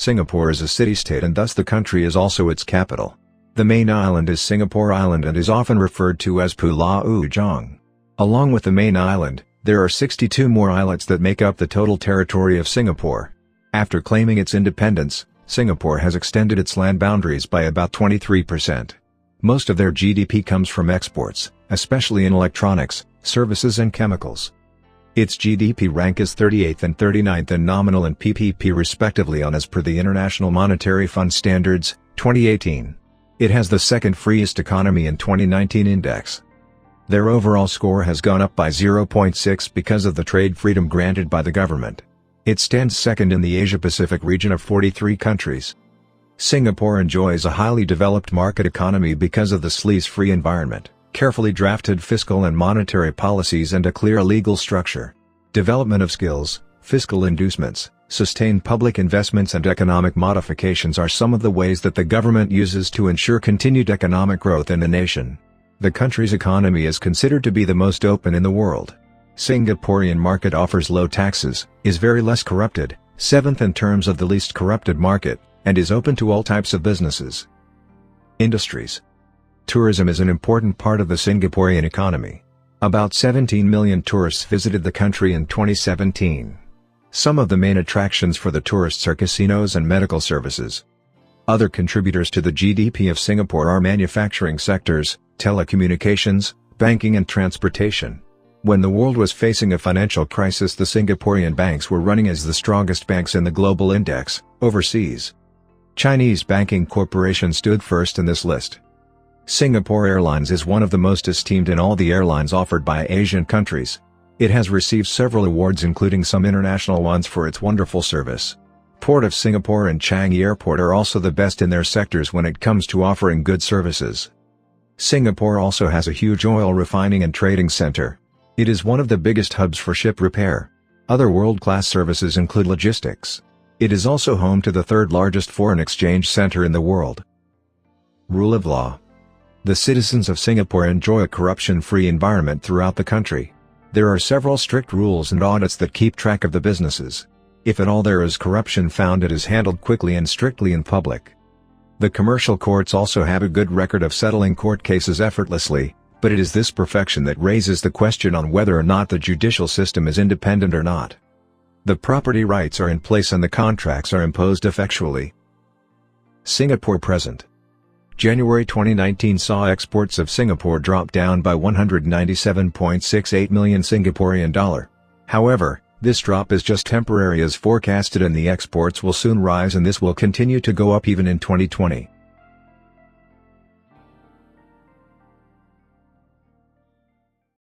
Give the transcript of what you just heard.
Singapore is a city-state and thus the country is also its capital. The main island is Singapore Island and is often referred to as Pulau Ujong. Along with the main island, there are 62 more islets that make up the total territory of Singapore. After claiming its independence, Singapore has extended its land boundaries by about 23%. Most of their GDP comes from exports, especially in electronics, services and chemicals. Its GDP rank is 38th and 39th in nominal and PPP respectively on as per the International Monetary Fund Standards, 2018. It has the second freest economy in 2019 index. Their overall score has gone up by 0.6 because of the trade freedom granted by the government. It stands second in the Asia-Pacific region of 43 countries. Singapore enjoys a highly developed market economy because of the sleaze-free environment, carefully drafted fiscal and monetary policies and a clear legal structure. Development of skills, fiscal inducements, sustained public investments and economic modifications are some of the ways that the government uses to ensure continued economic growth in the nation. The country's economy is considered to be the most open in the world. Singaporean market offers low taxes, is very less corrupted, 7th in terms of the least corrupted market, and is open to all types of businesses. Industries. Tourism is an important part of the Singaporean economy. About 17 million tourists visited the country in 2017. Some of the main attractions for the tourists are casinos and medical services. Other contributors to the GDP of Singapore are manufacturing sectors, telecommunications, banking and transportation. When the world was facing a financial crisis, the Singaporean banks were running as the strongest banks in the global index, overseas. Chinese banking corporation stood first in this list. Singapore Airlines is one of the most esteemed in all the airlines offered by Asian countries. It has received several awards including some international ones for its wonderful service. Port of Singapore and Changi Airport are also the best in their sectors when it comes to offering good services. Singapore also has a huge oil refining and trading center. It is one of the biggest hubs for ship repair. Other world-class services include logistics. It is also home to the third largest foreign exchange center in the world. Rule of law. The citizens of Singapore enjoy a corruption-free environment throughout the country. There are several strict rules and audits that keep track of the businesses. If at all there is corruption found, it is handled quickly and strictly in public. The commercial courts also have a good record of settling court cases effortlessly, but it is this perfection that raises the question on whether or not the judicial system is independent or not. The property rights are in place and the contracts are imposed effectually. Singapore present. January 2019 saw exports of Singapore drop down by 197.68 million Singaporean dollar. However, this drop is just temporary as forecasted and the exports will soon rise and this will continue to go up even in 2020.